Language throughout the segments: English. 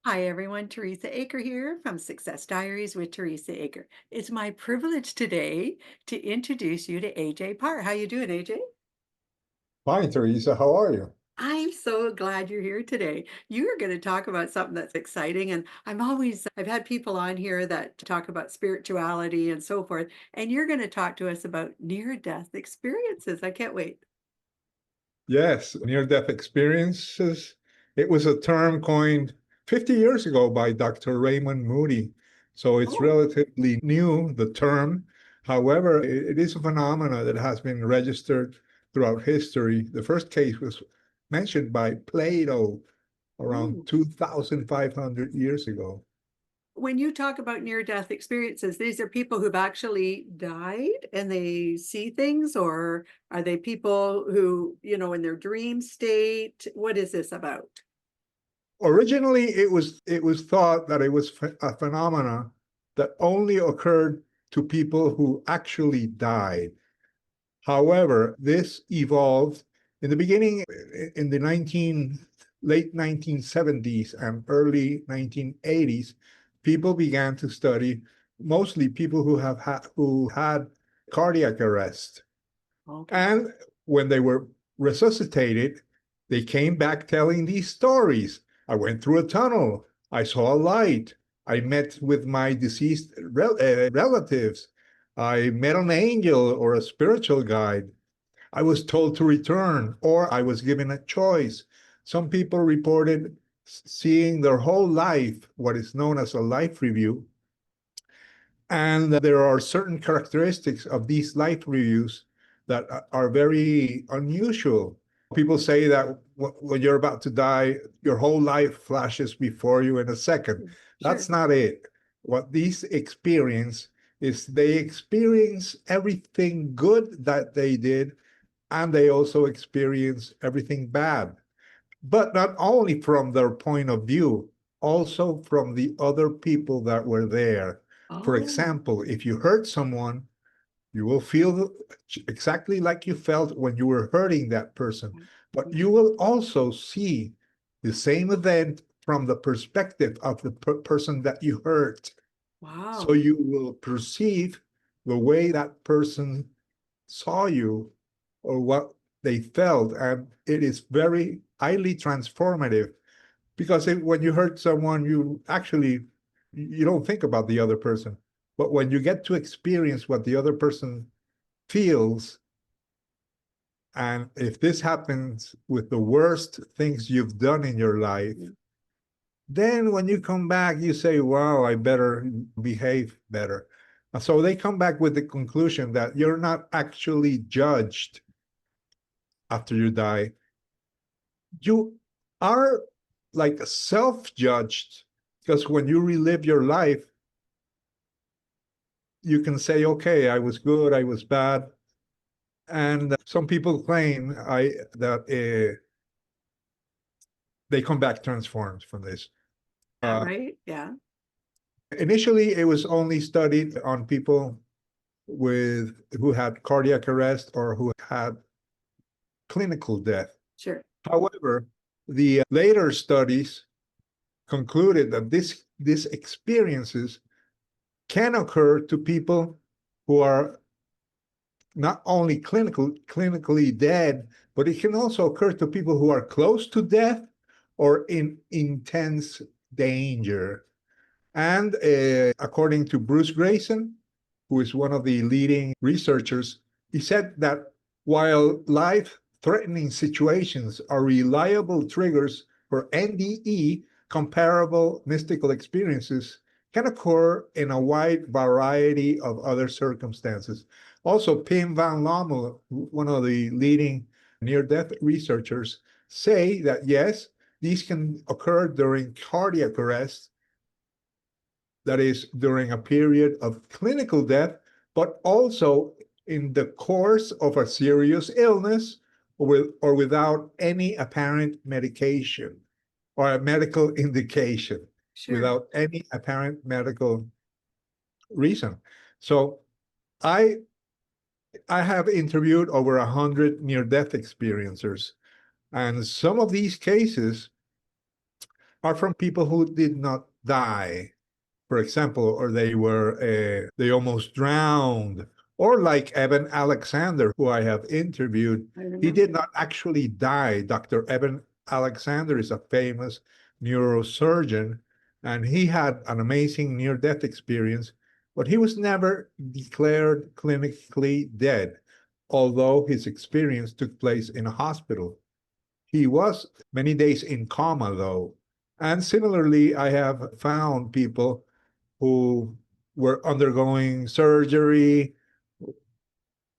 Hi everyone, Teresa Aker here from Success Diaries with Teresa Aker. It's my privilege today to introduce you to AJ Parr. How you doing, AJ? Fine, Teresa. How are you? I'm so glad you're here today. You are going to talk about something that's exciting, and I've had people on here that talk about spirituality and so forth, and you're going to talk to us about near-death experiences. I can't wait. Yes, near-death experiences. It was a term coined 50 years ago by Dr. Raymond Moody. So it's Oh, relatively new, the term. However, it is a phenomena that has been registered throughout history. The first case was mentioned by Plato around ooh. 2,500 years ago. When you talk about near-death experiences, these are people who've actually died and they see things, or are they people who, in their dream state? What is this about? Originally, it was thought that it was a phenomena that only occurred to people who actually died. However, this evolved in the beginning in the late 1970s and early 1980s. People began to study mostly people who had cardiac arrest, Okay. and when they were resuscitated, they came back telling these stories. I went through a tunnel. I saw a light. I met with my deceased relatives. I met an angel or a spiritual guide. I was told to return, or I was given a choice. Some people reported seeing their whole life, what is known as a life review, and there are certain characteristics of these life reviews that are very unusual. People say that when you're about to die, your whole life flashes before you in a second. Sure. That's not it. What these experience is they experience everything good that they did, and they also experience everything bad, but not only from their point of view, also from the other people that were there. For Oh, example, if you hurt someone, you will feel exactly like you felt when you were hurting that person, but you will also see the same event from the perspective of the person that you hurt. So wow. you will perceive the way that person saw you or what they felt. And it is very highly transformative because when you hurt someone, you don't think about the other person. But when you get to experience what the other person feels, and if this happens with the worst things you've done in your life, then when you come back, you say, wow, I better behave better. So they come back with the conclusion that you're not actually judged after you die. You are like self-judged, because when you relive your life, you can say, okay, I was good, I was bad. And some people claim that they come back transformed from this. Yeah, Uh, right? Yeah. Initially, it was only studied on people with who had cardiac arrest or who had clinical death. Sure. However, the later studies concluded that these experiences can occur to people who are not only clinically dead, but it can also occur to people who are close to death or in intense danger. And according to Bruce Grayson, who is one of the leading researchers, he said that while life threatening situations are reliable triggers for NDE, comparable mystical experiences can occur in a wide variety of other circumstances. Also, Pim van Lommel, one of the leading near death researchers, say that yes, these can occur during cardiac arrest, that is, during a period of clinical death, but also in the course of a serious illness or without any apparent medication or a medical indication, Sure. without any apparent medical reason. So I I have interviewed over 100 near-death experiencers, and some of these cases are from people who did not die, for example, or they almost drowned, or like Evan Alexander, who I have interviewed. I He remember. did not actually die. Dr. Evan Alexander is a famous neurosurgeon, and he had an amazing near-death experience, but he was never declared clinically dead, although his experience took place in a hospital. He was many days in coma, though. And similarly, I have found people who were undergoing surgery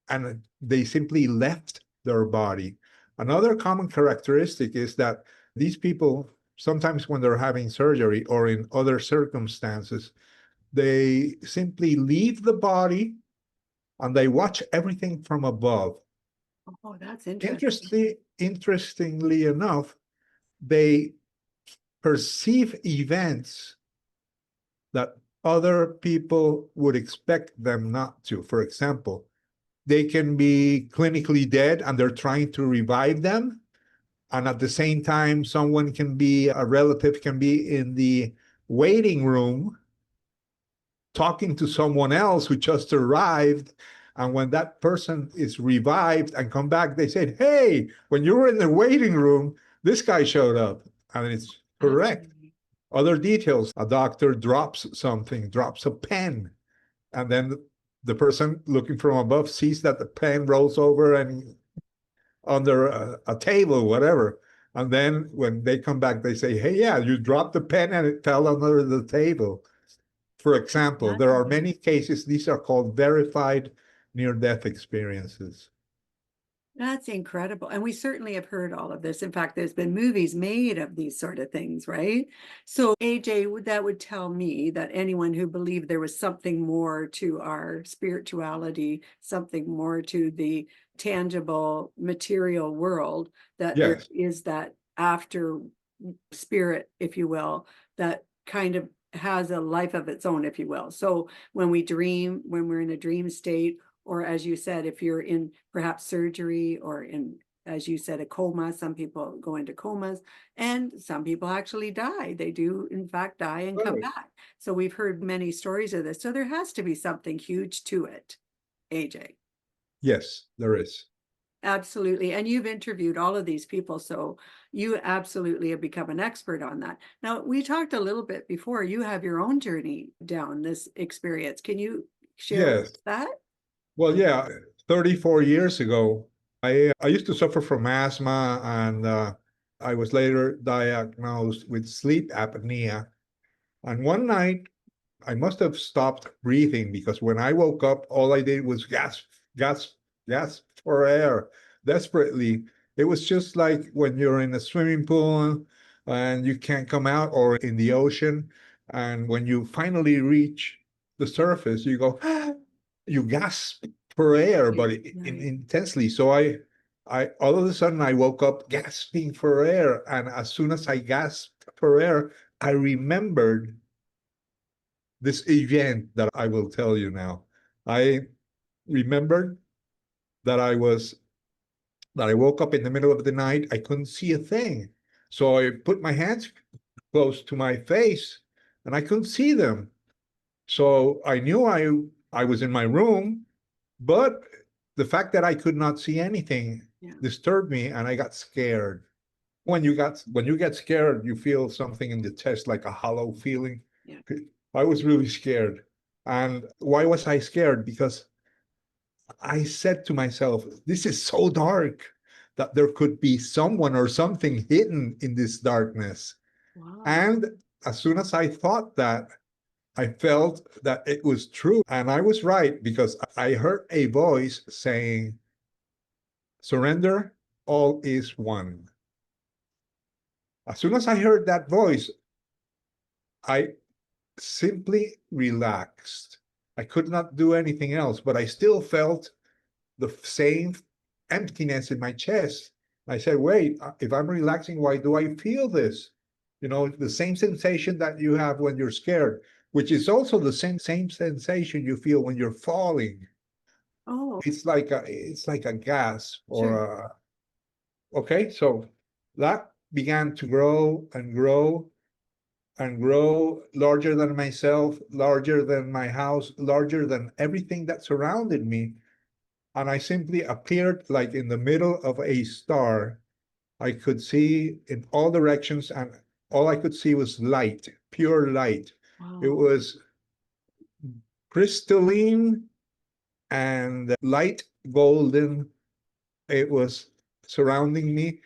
and they simply left their body. Another common characteristic is that these people, sometimes when they're having surgery or in other circumstances, they simply leave the body and they watch everything from above. Oh, that's interesting. Interestingly enough, they perceive events that other people would expect them not to. For example, they can be clinically dead and they're trying to revive them. And at the same time, a relative can be in the waiting room talking to someone else who just arrived. And when that person is revived and come back, they said, "Hey, when you were in the waiting room, this guy showed up." And it's correct. Fascinating. Other details, a doctor drops something, drops a pen, and then the person looking from above sees that the pen rolls over and under a table, whatever. And then when they come back, they say, "Hey, yeah, you dropped the pen and it fell under the table." For example, That's there are many cases, these are called verified near-death experiences. That's incredible. And we certainly have heard all of this. In fact, there's been movies made of these sort of things, right? So, AJ, that would tell me that anyone who believed there was something more to our spirituality, something more to the tangible material world, that there Yes, is that after spirit, if you will, that kind of has a life of its own, if you will. So when we dream, when we're in a dream state, or as you said, if you're in perhaps surgery or in, as you said, a coma, some people go into comas and some people actually die. They do, in fact, die and come right. back. So we've heard many stories of this. So there has to be something huge to it, AJ. Yes, there is. Absolutely. And you've interviewed all of these people, so you absolutely have become an expert on that. Now, we talked a little bit before, you have your own journey down this experience. Can you share with Yes. us that? Well, yeah, 34 years ago, I used to suffer from asthma and I was later diagnosed with sleep apnea. And one night, I must have stopped breathing because when I woke up, all I did was gasp, gasp, gasp for air desperately. It was just like when you're in a swimming pool and you can't come out, or in the ocean. And when you finally reach the surface, you go, you gasp for air, but Right. intensely. So I all of a sudden I woke up gasping for air. And as soon as I gasped for air, I remembered this event that I will tell you now. I remembered that I woke up in the middle of the night. I couldn't see a thing. So I put my hands close to my face and I couldn't see them. So I knew I was in my room, but the fact that I could not see anything Yeah. disturbed me and I got scared. When you get scared, you feel something in the chest like a hollow feeling. Yeah. I was really scared. And why was I scared? Because I said to myself, this is so dark that there could be someone or something hidden in this darkness. Wow. And as soon as I thought that, I felt that it was true. And I was right because I heard a voice saying, "Surrender, all is one." As soon as I heard that voice, I simply relaxed. I could not do anything else, but I still felt the same emptiness in my chest. I said, "Wait, if I'm relaxing, why do I feel this?" You know, the same sensation that you have when you're scared, which is also the same sensation you feel when you're falling. Oh, It's like a gas sure. or okay. So that began to grow and grow. and grow larger than myself, larger than my house, larger than everything that surrounded me. And I simply appeared like in the middle of a star. I could see in all directions, and all I could see was light, pure light. It Wow. was crystalline and light golden. It was surrounding me.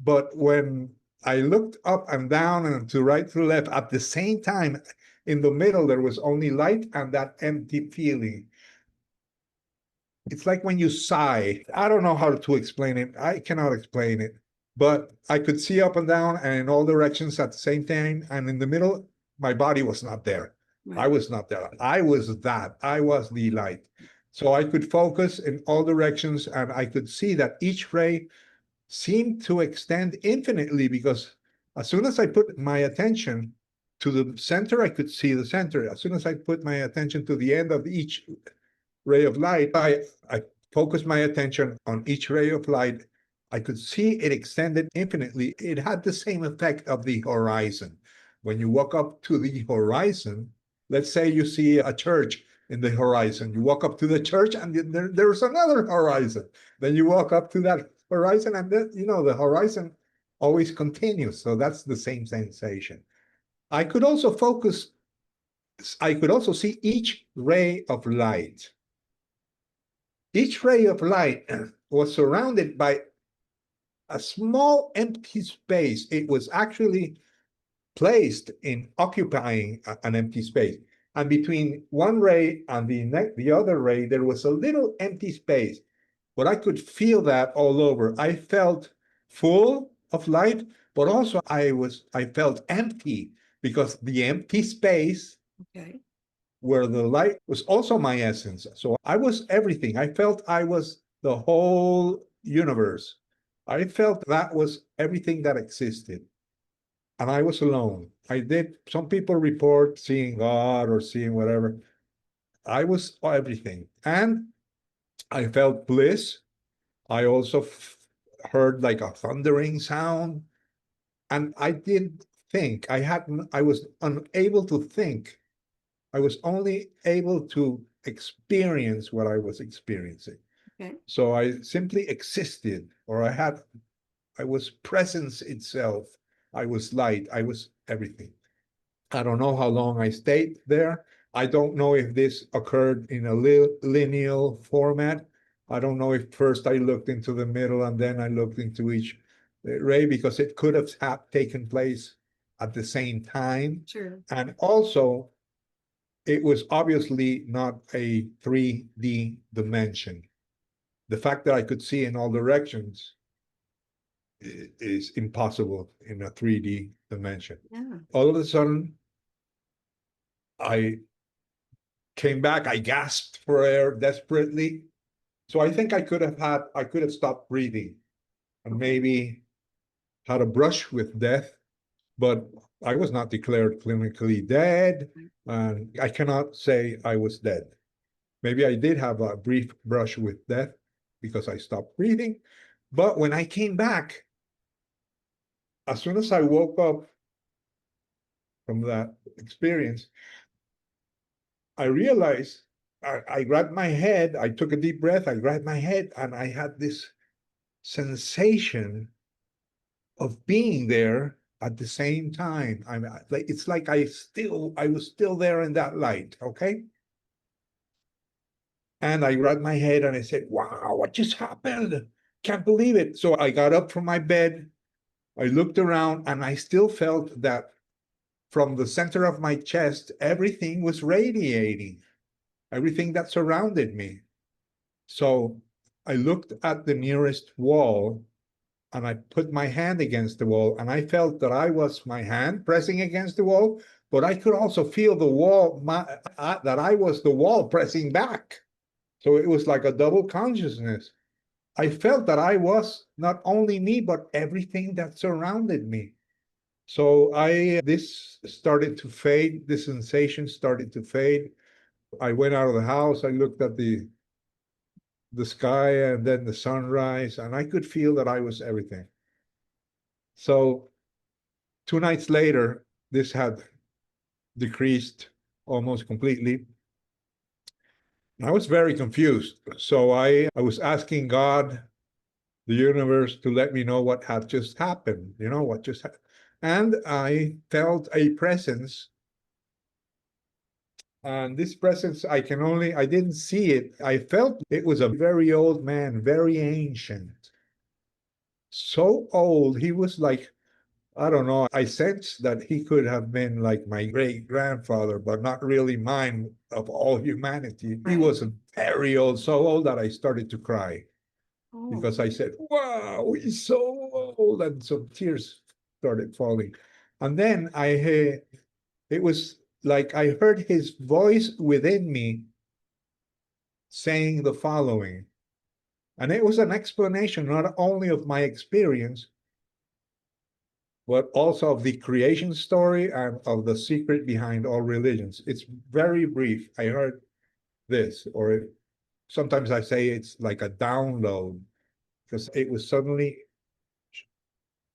But when I looked up and down and to right to left at the same time, in the middle, there was only light and that empty feeling. It's like when you sigh. I don't know how to explain it. I cannot explain it. But I could see up and down and in all directions at the same time. And in the middle, my body was not there. I Right. was not there. I was that. I was the light. So I could focus in all directions and I could see that each ray seemed to extend infinitely because as soon as I put my attention to the center, I could see the center. As soon as I put my attention to the end of each ray of light, I focused my attention on each ray of light. I could see it extended infinitely. It had the same effect of the horizon. When you walk up to the horizon, let's say you see a church in the horizon, you walk up to the church and there's another horizon. Then you walk up to that horizon and then, the horizon always continues. So that's the same sensation. I could also focus, I could also see each ray of light. Each ray of light was surrounded by a small empty space. It was actually placed in occupying an empty space. And between one ray and the other ray, there was a little empty space. But I could feel that all over. I felt full of light, but also I felt empty because the empty space Okay. where the light was also my essence. So I was everything. I felt I was the whole universe. I felt that was everything that existed. And I was alone. Some people report seeing God or seeing whatever. I was everything. And I felt bliss. I also heard like a thundering sound. And I didn't think, I was unable to think. I was only able to experience what I was experiencing. Okay. So I simply existed, or I was presence itself. I was light. I was everything. I don't know how long I stayed there. I don't know if this occurred in a linear format. I don't know if first I looked into the middle and then I looked into each ray because it could have taken place at the same time. Sure. And also, it was obviously not a 3D dimension. The fact that I could see in all directions is impossible in a 3D dimension. Yeah. All of a sudden, I came back. I gasped for air desperately. So I think I could have stopped breathing and Okay. maybe had a brush with death, but I was not declared clinically dead. Right. And I cannot say I was dead. Maybe I did have a brief brush with death because I stopped breathing. But when I came back, as soon as I woke up from that experience, I realized I grabbed my head, I took a deep breath, I grabbed my head, and I had this sensation of being there at the same time. I'm like, it's like I was still there in that light, okay? And I grabbed my head and I said, wow, what just happened? Can't believe it. So I got up from my bed, I looked around, and I still felt that from the center of my chest, everything was radiating, everything that surrounded me. So I looked at the nearest wall and I put my hand against the wall and I felt that I was my hand pressing against the wall, but I could also feel the wall, that I was the wall pressing back. So it was like a double consciousness. I felt that I was not only me, but everything that surrounded me. So this started to fade, the sensation started to fade. I went out of the house, I looked at the sky and then the sunrise, and I could feel that I was everything. So 2 nights later, this had decreased almost completely. I was very confused. So I was asking God, the universe, to let me know what had just happened, what just happened. And I felt a presence. And this presence, I didn't see it. I felt it was a very old man, very ancient, so old. He was like, I don't know. I sensed that he could have been like my great grandfather, but not really mine of all humanity. He Right. was very old, so old that I started to cry Oh, because I said, wow, he's so old. And some tears started falling. And then it was like I heard his voice within me saying the following. And it was an explanation not only of my experience, but also of the creation story and of the secret behind all religions. It's very brief. I heard this, or sometimes I say it's like a download because it was suddenly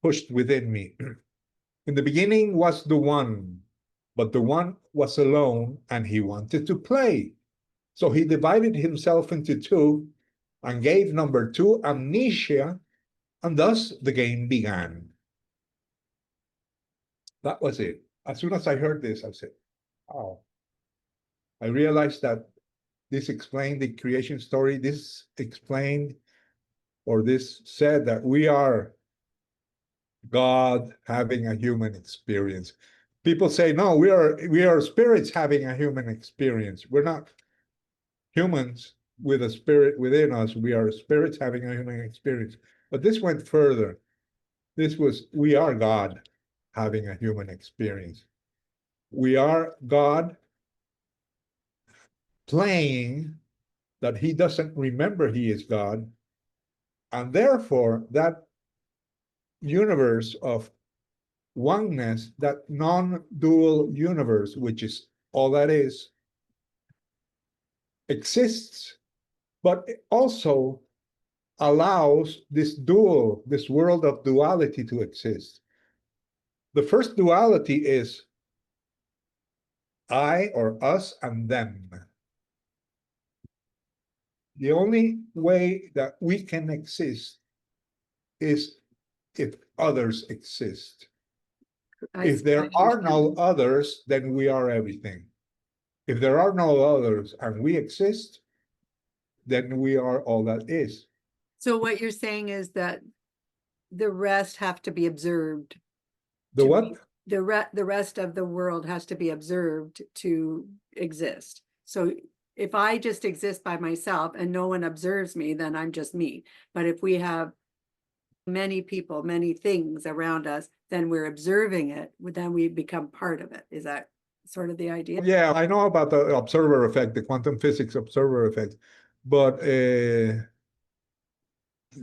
pushed within me. In the beginning was the one, but the one was alone and he wanted to play. So he divided himself into two and gave number two amnesia, and thus the game began. That was it. As soon as I heard this, I said, oh, I realized that this explained the creation story. This explained, or this said that we are God having a human experience. People say, no, we are spirits having a human experience. We're not humans with a spirit within us. We are spirits having a human experience. But this went further. This was, we are God having a human experience. We are God playing that he doesn't remember he is God. And therefore, that universe of oneness, that non dual universe, which is all that is, exists, but it also allows this world of duality to exist. The first duality is I or us and them. The only way that we can exist is if others exist. If I there are understand no that. others, then we are everything. If there are no others and we exist, then we are all that is. So what you're saying is that the rest have to be observed The to what? be the rest of the world has to be observed to exist. So if I just exist by myself and no one observes me, then I'm just me. But if we have many people, many things around us, then we're observing it, then we become part of it. Is that sort of the idea? Yeah, I know about the observer effect, the quantum physics observer effect, but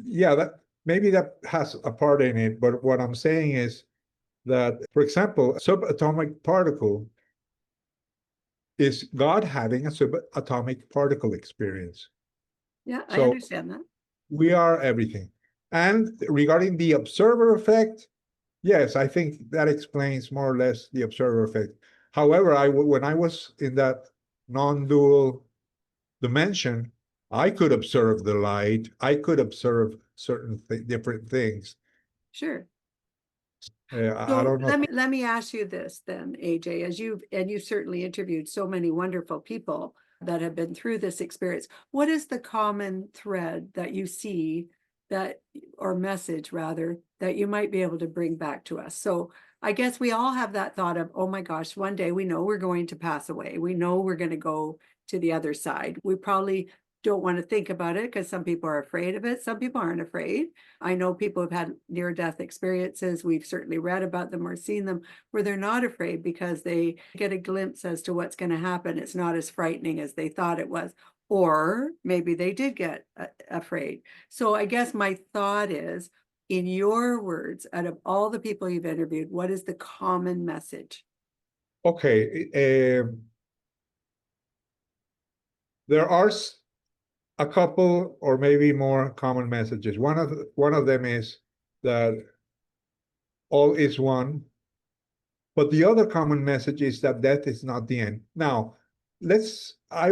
yeah, that maybe that has a part in it. But what I'm saying is that, for example, a subatomic particle is God having a subatomic particle experience. Yeah, I So understand that. we are everything. And regarding the observer effect, yes, I think that explains more or less the observer effect. However, when I was in that non-dual dimension, I could observe the light. I could observe certain different things. Sure. I So don't know. let me ask you this then, AJ, as you've certainly interviewed so many wonderful people that have been through this experience. What is the common thread that you see that, or message rather, that you might be able to bring back to us? So I guess we all have that thought of, oh my gosh, one day we know we're going to pass away. We know we're going to go to the other side. We probably don't want to think about it because some people are afraid of it. Some people aren't afraid. I know people have had near-death experiences. We've certainly read about them or seen them where they're not afraid because they get a glimpse as to what's going to happen. It's not as frightening as they thought it was. Or maybe they did get afraid. So I guess my thought is, in your words, out of all the people you've interviewed, what is the common message? Okay, there are a couple or maybe more common messages. One of them is that all is one. But the other common message is that death is not the end. Now, I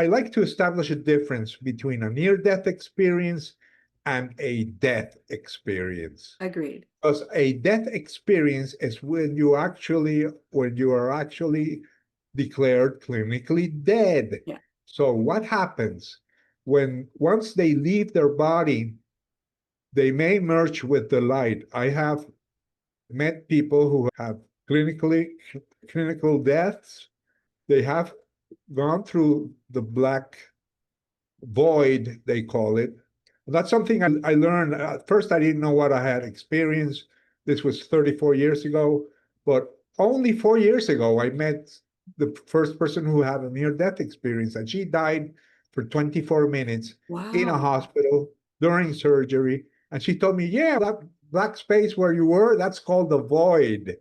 like to establish a difference between a near death experience and a death experience. Agreed. Because a death experience is when you are actually declared clinically dead. Yeah. So what happens when once they leave their body, they may merge with the light. I have met people who have clinical deaths. They have gone through the black void, they call it. That's something I learned. At first, I didn't know what I had experienced. This was 34 years ago. But only 4 years ago, I met the first person who had a near death experience, and she died for 24 minutes in a Wow. hospital during surgery. And she told me, yeah, that black space where you were, that's called the void.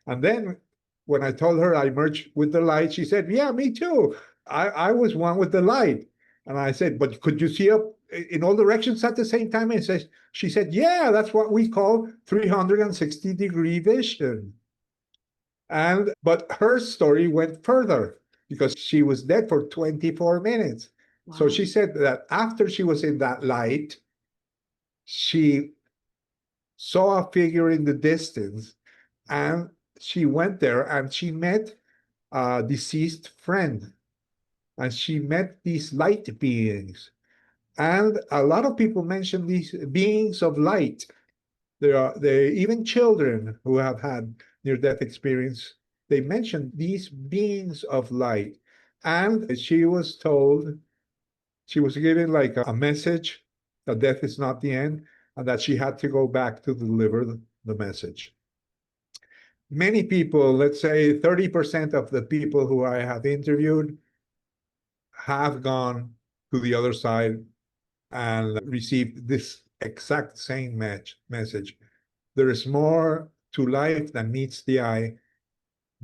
And then when I told her I merged with the light, she said, yeah, me too. I was one with the light. And I said, but could you see up in all directions at the same time? And she said, yeah, that's what we call 360-degree vision. But her story went further because she was dead for 24 minutes. So Wow. she said that after she was in that light, she saw a figure in the distance, and she went there and she met a deceased friend, and she met these light beings. And a lot of people mention these beings of light. There even children who have had near-death experience. They mention these beings of light. And she was told, she was given like a message that death is not the end, and that she had to go back to deliver the message. Many people, let's say 30% of the people who I have interviewed, have gone to the other side and received this exact same message. There is more to life than meets the eye.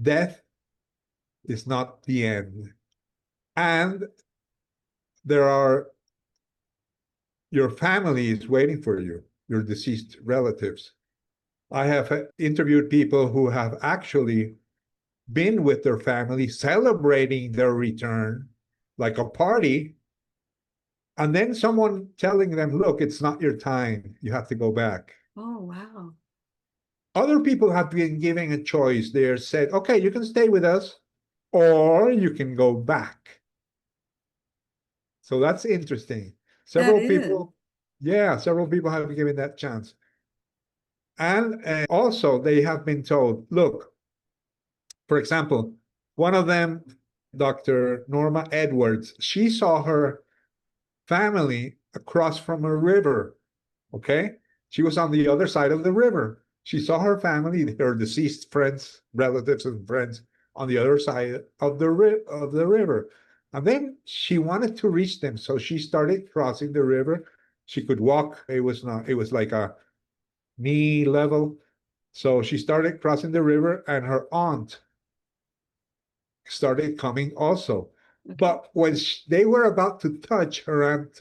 Death is not the end. And there are your family is waiting for you, your deceased relatives. I have interviewed people who have actually been with their family celebrating their return, like a party, and then someone telling them, look, it's not your time. You have to go back. Oh, wow. Other people have been given a choice. They're said, okay, you can stay with us, or you can go back. So that's interesting. That Several is. people, yeah, several people have been given that chance. And also, they have been told, look, for example, one of them, Dr. Norma Edwards, she saw her family across from a river. Okay. She was on the other side of the river. She saw her family, her deceased friends, relatives, and friends on the other side of the river. And then she wanted to reach them. So she started crossing the river. She could walk. It was like a knee level. So she started crossing the river, and her aunt started coming also. Okay. But when they were about to touch, her aunt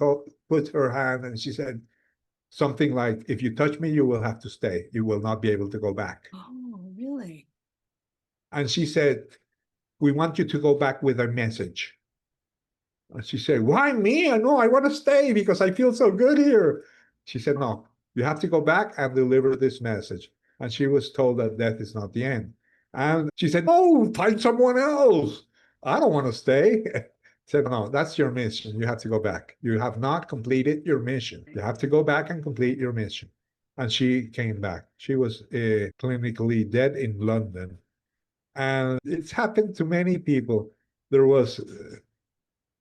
put her hand, and she said something like, if you touch me, you will have to stay. You will not be able to go back. Oh, really? And she said, we want you to go back with a message. And she said, why me? No, I want to stay because I feel so good here. She said, no, you have to go back and deliver this message. And she was told that death is not the end. And she said, oh, find someone else. I don't want to stay. Said, no, that's your mission. You have to go back. You have not completed your mission. You have to go back and complete your mission. And she came back. She was clinically dead in London. And it's happened to many people. There was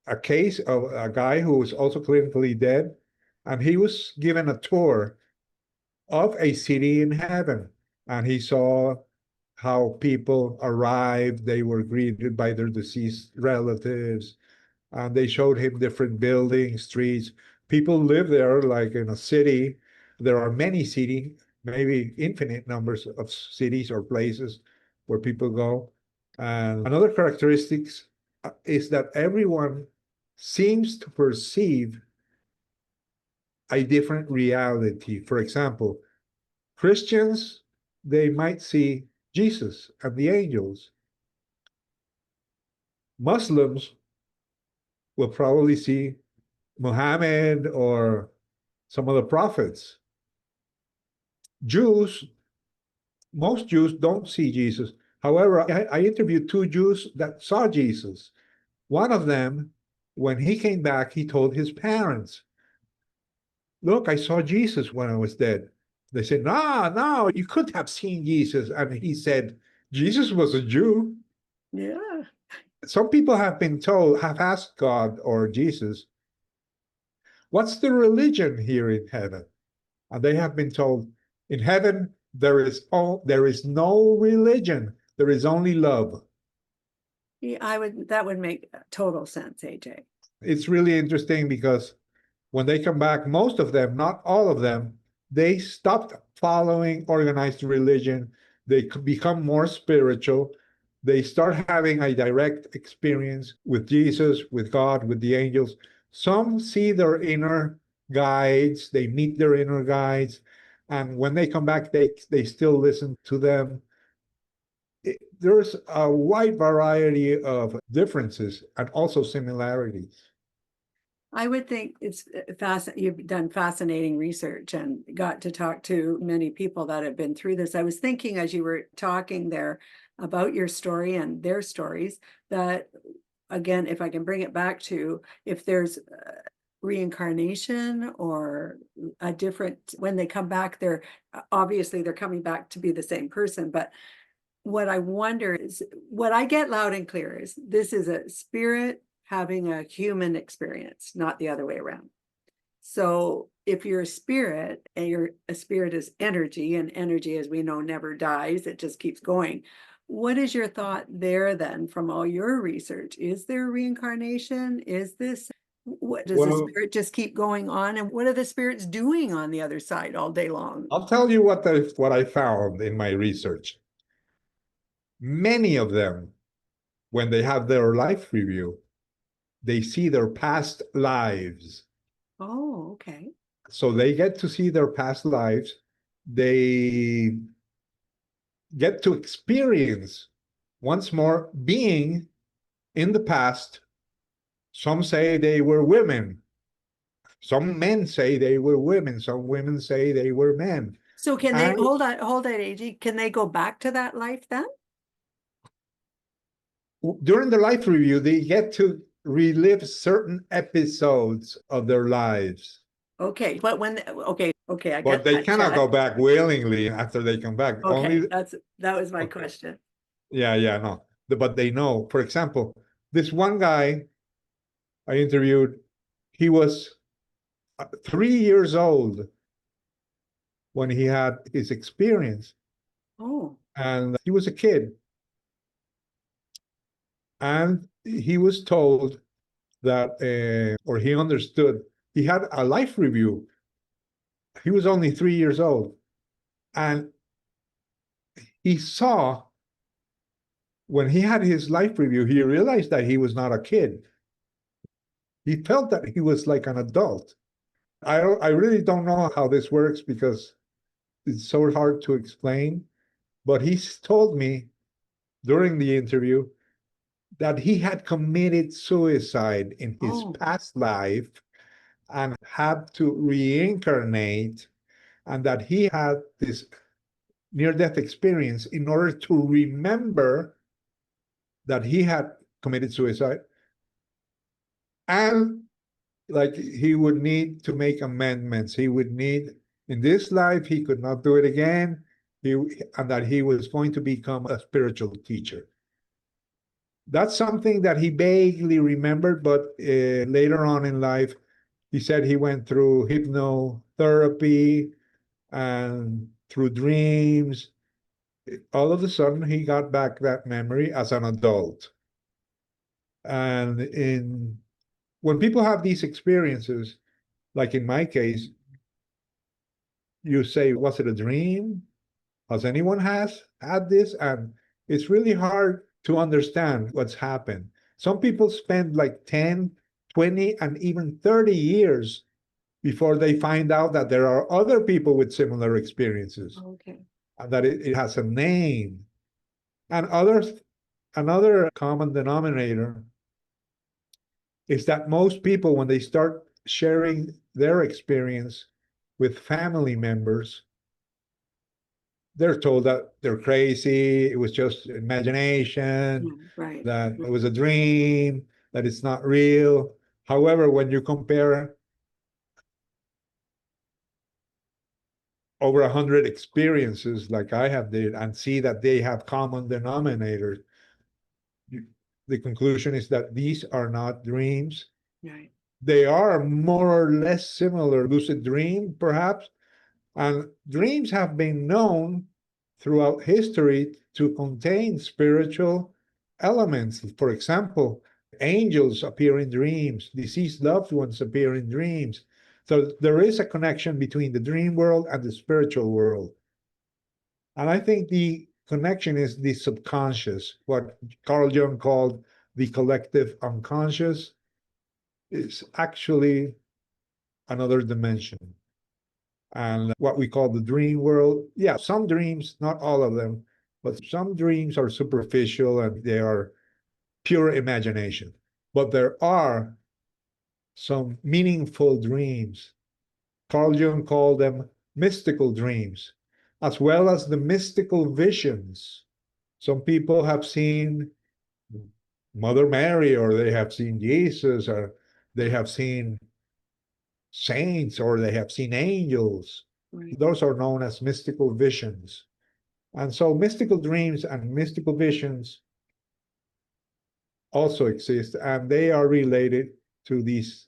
a case of a guy who was also clinically dead, and he was given a tour of a city in heaven. And he saw how people arrived, they were greeted by their deceased relatives, and they showed him different buildings, streets. People live there like in a city. There are many cities, maybe infinite numbers of cities or places where people go. And another characteristic is that everyone seems to perceive a different reality. For example, Christians, they might see Jesus and the angels. Muslims will probably see Muhammad or some of the prophets. Jews, most Jews don't see Jesus. However, I interviewed two Jews that saw Jesus. One of them, when he came back, he told his parents, "Look, I saw Jesus when I was dead." They said, "No, no, you couldn't have seen Jesus." And he said, "Jesus was a Jew." Yeah. Some people have been told, have asked God or Jesus, "What's the religion here in heaven?" And they have been told, "In heaven, there is no religion. There is only love." Yeah, that would make total sense, AJ. It's really interesting because when they come back, most of them, not all of them, they stopped following organized religion. They become more spiritual. They start having a direct experience with Jesus, with God, with the angels. Some see their inner guides, they meet their inner guides. And when they come back, they still listen to them. There's a wide variety of differences and also similarities. I would think it's fascinating. You've done fascinating research and got to talk to many people that have been through this. I was thinking as you were talking there about your story and their stories that, again, if I can bring it back to if there's reincarnation or a different, when they come back, they're obviously they're coming back to be the same person. But what I wonder is what I get loud and clear is this is a spirit having a human experience, not the other way around. So if you're a spirit and a spirit is energy, and energy, as we know, never dies, it just keeps going. What is your thought there then from all your research? Is there reincarnation? Is this what does the Well, spirit just keep going on? And what are the spirits doing on the other side all day long? I'll tell you what I found in my research. Many of them, when they have their life review, they see their past lives. Oh, okay. So they get to see their past lives. They get to experience once more being in the past. Some say they were women. Some men say they were women. Some women say they were men. So can they And hold on, AG? Can they go back to that life then? during the life review, they get to relive certain episodes of their lives, Okay, but when okay, I but get they that. cannot Yeah. go back willingly after they come back. Okay, Only, that was my okay, question. yeah, yeah, no. But they know. For example, this one guy I interviewed, he was 3 years old when he had his experience, Oh, and he was a kid, and he was told that, or he understood, he had a life review. He was only 3 years old, and he saw when he had his life review, he realized that he was not a kid. He felt that he was like an adult. I really don't know how this works because it's so hard to explain. But he told me during the interview that he had committed suicide in his oh, past life and had to reincarnate, and that he had this near death experience in order to remember that he had committed suicide, and like he would need to make amendments. He would need, in this life he could not do it again. He and that he was going to become a spiritual teacher. That's something that he vaguely remembered, but later on in life, he said he went through hypnotherapy and through dreams. All of a sudden, he got back that memory as an adult. And in when people have these experiences, like in my case, you say, was it a dream? Has anyone has had this? And it's really hard to understand what's happened. Some people spend like 10, 20, and even 30 years before they find out that there are other people with similar experiences okay. and that it has a name. And another common denominator is that most people, when they start sharing their experience with family members, they're told that they're crazy, it was just Yeah, imagination, right. that it was a dream, that it's not real. However, when you compare over 100 experiences like I have did and see that they have common denominators, the conclusion is that these are not dreams. Right. They are more or less similar lucid dream, perhaps, and dreams have been known throughout history to contain spiritual elements. For example, angels appear in dreams, deceased loved ones appear in dreams. So there is a connection between the dream world and the spiritual world. And I think the connection is the subconscious, what Carl Jung called the collective unconscious, is actually another dimension. And what we call the dream world. Yeah, some dreams, not all of them, but some dreams are superficial and they are pure imagination. But there are some meaningful dreams. Carl Jung called them mystical dreams, as well as the mystical visions. Some people have seen Mother Mary, or they have seen Jesus, or they have seen saints, or they have seen angels. Right. Those are known as mystical visions. And so mystical dreams and mystical visions also exist, and they are related to these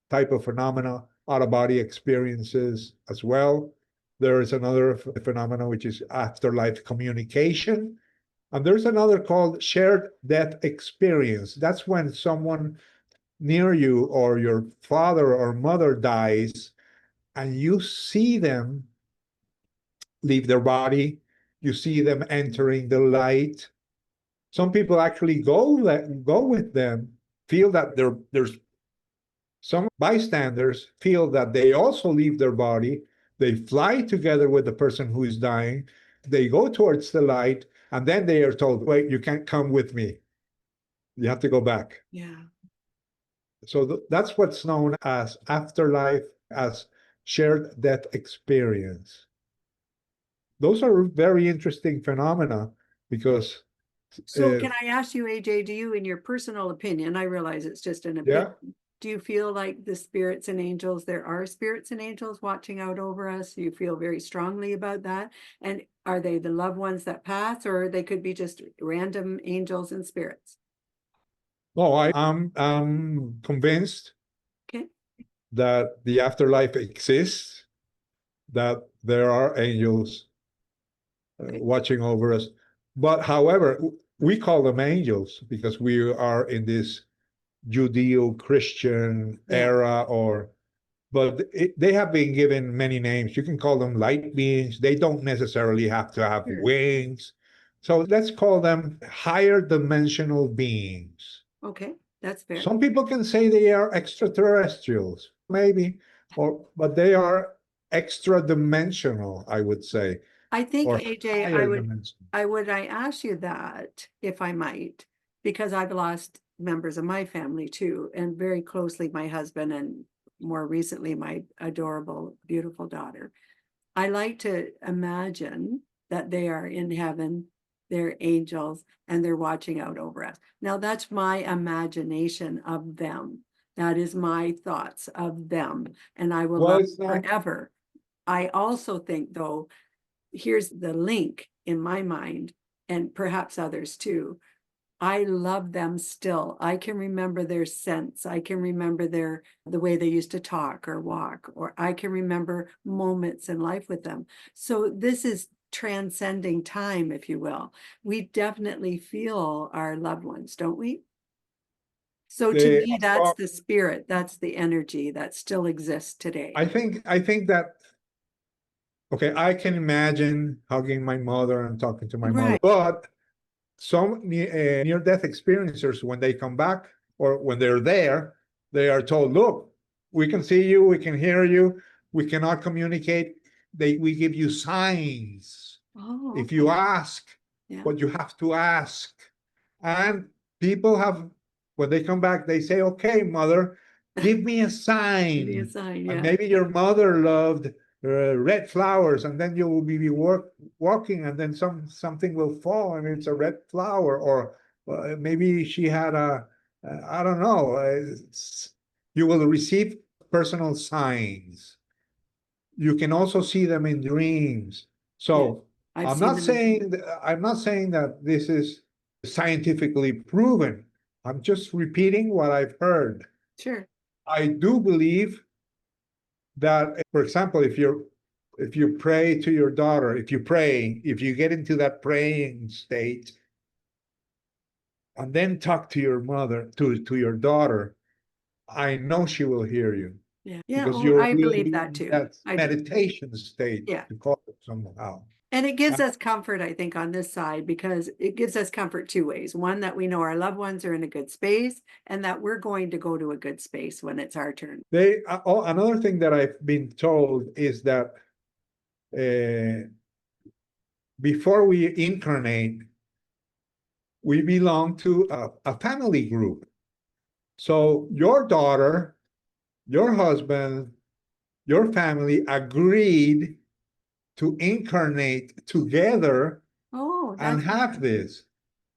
type of phenomena, out-of-body experiences as well. There is another phenomenon which is afterlife communication, and there's another called shared death experience. That's when someone near you or your father or mother dies, and you see them leave their body, you see them entering the light. Some people actually go with them, feel that there's some bystanders feel that they also leave their body. They fly together with the person who is dying. They go towards the light, and then they are told, "Wait, you can't come with me. You have to go back." Yeah. So that's what's known as afterlife, as shared death experience. Those are very interesting phenomena because, So uh, can I ask you, AJ, do you, in your personal opinion, I realize it's just an opinion, yeah, do you feel like the spirits and angels, there are spirits and angels watching out over us? Do you feel very strongly about that? And are they the loved ones that pass, or they could be just random angels and spirits? no, I'm convinced Okay. that the afterlife exists, that there are angels Okay. watching over us. But however, we call them angels because we are in this Judeo-Christian Yeah. era, or but they have been given many names. You can call them light beings. They don't necessarily have to have Sure. wings. So let's call them higher dimensional beings. Okay. That's fair. Some people can say they are extraterrestrials, maybe, or but they are extra dimensional, I would say, I think, or AJ, higher dimensional. I ask you that, if I might, because I've lost members of my family too, and very closely my husband, and more recently my adorable, beautiful daughter. I like to imagine that they are in heaven, they're angels, and they're watching out over us. Now, that's my imagination of them. That is my thoughts of them, and I will Well, love it's them not. forever. I also think, though, here's the link in my mind, and perhaps others too. I love them still. I can remember their scents. I can remember the way they used to talk or walk, or I can remember moments in life with them. So this is transcending time, if you will. We definitely feel our loved ones, don't we? So to The me, that's well, the spirit, that's the energy that still exists today. I think that okay, I can imagine hugging my mother and talking to my mother, Right. but some near-death experiencers, when they come back or when they're there, they are told, "Look, we can see you, we can hear you, we cannot communicate. We give you signs Oh, if you okay. ask." Yeah. but you have to ask. And people have, when they come back, they say, okay, mother, give me a Give me a sign. sign. And Yeah. maybe your mother loved red flowers, and then you will be walking, and then something will fall, and it's a red flower, or maybe she had I don't know. You will receive personal signs. You can also see them in dreams. Yeah. So I've seen them. I'm not saying that this is scientifically proven. I'm just repeating what I've heard. Sure. I do believe that, for example, if you pray to your daughter, if you get into that praying state, and then talk to your mother, to your daughter, I know she will hear you, Yeah. Yeah. because Oh, you I will believe be that in too. that I do. meditation state, Yeah. to call it somehow. And it gives us comfort, I think, on this side because it gives us comfort two ways. One, that we know our loved ones are in a good space and that we're going to go to a good space when it's our turn. Another thing that I've been told is that uh, before we incarnate, we belong to a family group. So your daughter, your husband, your family agreed to incarnate together Oh, and that's have this.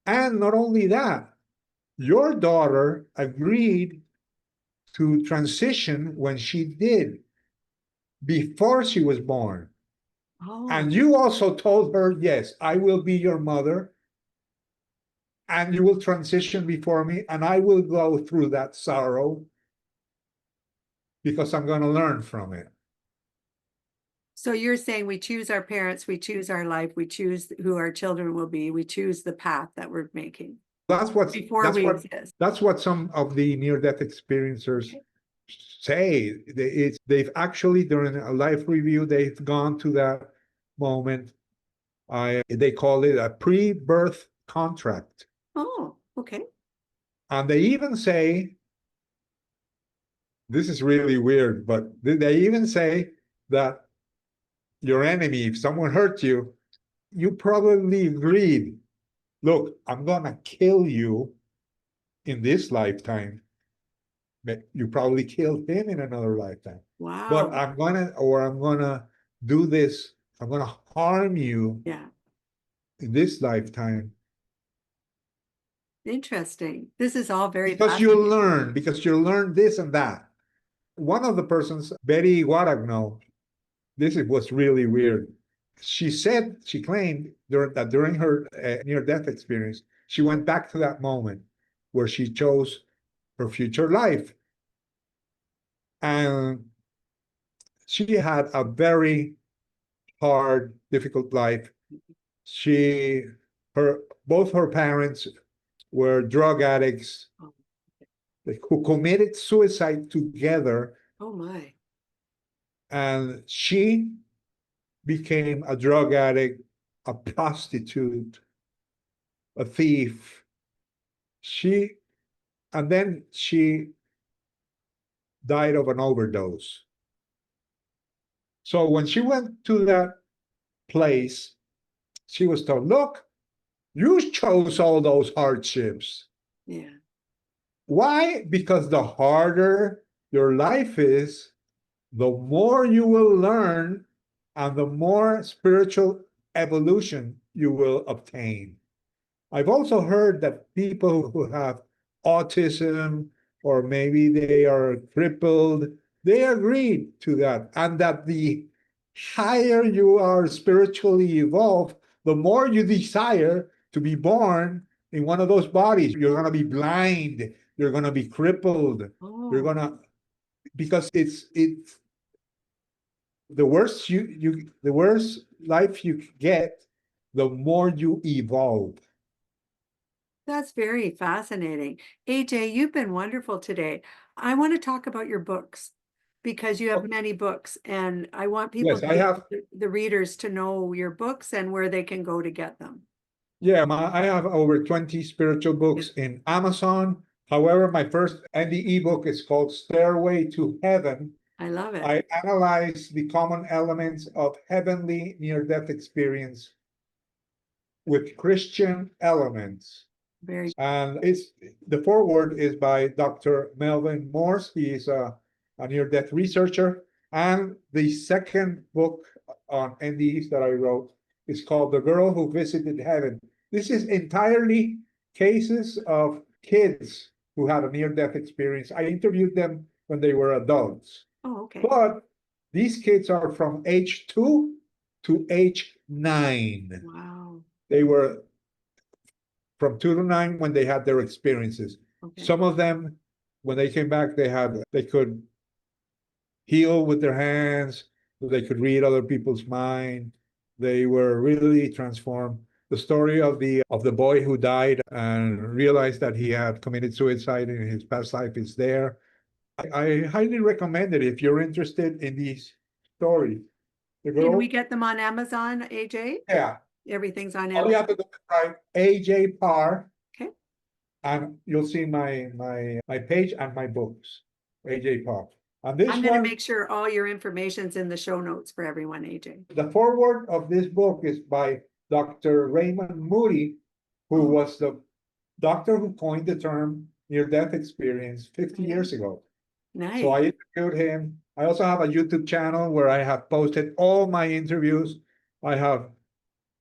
And not only that, your daughter agreed to transition when she did, before she was born. oh. And you also told her, yes, I will be your mother, and you will transition before me, and I will go through that sorrow because I'm going to learn from it. So you're saying we choose our parents, we choose our life, we choose who our children will be, we choose the path that we're making That's what's before that's we what exist. that's what some of the near-death experiencers Okay. say. They've actually, during a life review, they've gone to that moment. They call it a pre-birth contract. Oh, okay. And they even say, this is really weird, but they even say that your enemy, if someone hurt you, you probably agreed, look, I'm gonna kill you in this lifetime. You probably killed him in another lifetime. But Wow. I'm gonna do this, I'm gonna harm you Yeah. in this lifetime, Interesting. This is all very fascinating. because you'll learn this and that. One of the persons, Betty Guaragno, was really weird. She claimed during her near-death experience, she went back to that moment where she chose her future life. And she had a very hard, difficult life. She, both her parents were drug addicts Oh, who committed suicide together, oh my. and she became a drug addict, a prostitute, a thief. She and then she died of an overdose. So when she went to that place, she was told, look, you chose all those hardships. Yeah. Why? Because the harder your life is, the more you will learn and the more spiritual evolution you will obtain. I've also heard that people who have autism, or maybe they are crippled, they agreed to that. And that the higher you are spiritually evolved, the more you desire to be born in one of those bodies. You're going to be blind, you're going to be crippled, you're Oh, going to, because it's the worse life you get, the more you evolve. that's very fascinating. AJ, you've been wonderful today. I want to talk about your books because you have many books, and I want people Yes, I to, have. the readers to know your books and where they can go to get them. Yeah, I have over 20 spiritual Yeah, books in Amazon. However, my first and the ebook is called Stairway to Heaven. I love it. I analyze the common elements of heavenly near-death experience with Christian elements. Very And it's the foreword is by Dr. Melvin Morse. He is a near-death researcher. And the second book on NDEs that I wrote is called The Girl Who Visited Heaven. This is entirely cases of kids who had a near-death experience. I interviewed them when they were adults. Oh, okay. But these kids are from age 2 to age 9. Wow. They were from 2 to 9 when they had their experiences. Okay. Some of them, when they came back, they could heal with their hands, they could read other people's mind. They were really transformed. The story of the boy who died and realized that he had committed suicide in his past life is there. I highly recommend it if you're interested in these stories. The Can we girl, get them on Amazon, AJ? yeah, Everything's on all you Amazon. have to do is write AJ Parr, Okay. and you'll see my page and my books, AJ Parr. And this I'm going to one, make sure all your information's in the show notes for everyone, AJ. the foreword of this book is by Dr. Raymond Moody, who Oh, was the doctor who coined the term near-death experience 50 okay. years ago. So Nice. I interviewed him. I also have a YouTube channel where I have posted all my interviews. I have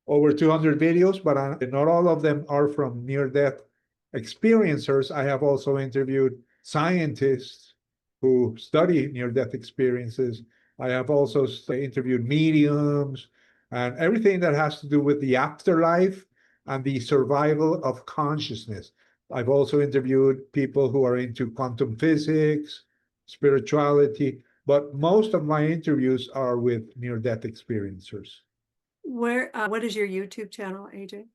over 200 videos, but not all of them are from near-death experiencers. I have also interviewed scientists who study near-death experiences. I have also interviewed mediums and everything that has to do with the afterlife and the survival of consciousness. I've also interviewed people who are into quantum physics, spirituality, but most of my interviews are with near-death experiencers. What is your YouTube channel, AJ?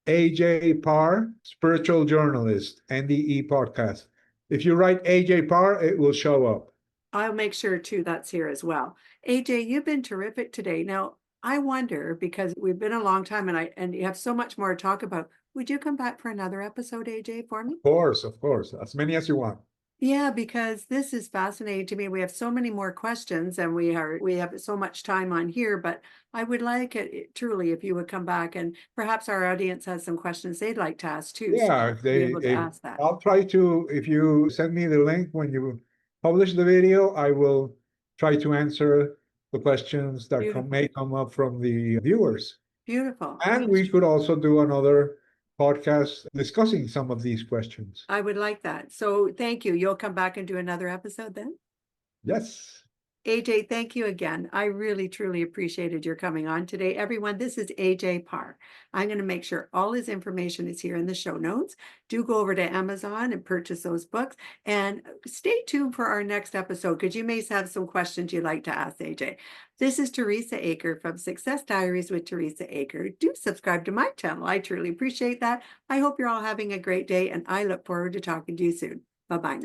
AJ Parr, spiritual journalist, NDE podcast. If you write AJ Parr, it will show up. I'll make sure too that's here as well. AJ, you've been terrific today. Now, I wonder because we've been a long time and you have so much more to talk about. Would you come back for another episode, AJ, for me? Of course, as many as you want. Yeah, because this is fascinating to me. We have so many more questions and we have so much time on here, but I would like it truly if you would come back and perhaps our audience has some questions they'd like to ask too. So Yeah, be able to ask that. I'll try to, if you send me the link when you publish the video, I will try to answer the questions that Beautiful. may come up from the viewers. Beautiful. And Thanks. we could also do another podcast discussing some of these questions. I would like that. So thank you. You'll come back and do another episode then? Yes. AJ, thank you again. I really, truly appreciated your coming on today. Everyone, this is AJ Parr. I'm going to make sure all his information is here in the show notes. Do go over to Amazon and purchase those books. And stay tuned for our next episode because you may have some questions you'd like to ask AJ. This is Teresa Aker from Success Diaries with Teresa Aker. Do subscribe to my channel. I truly appreciate that. I hope you're all having a great day and I look forward to talking to you soon. Bye-bye now.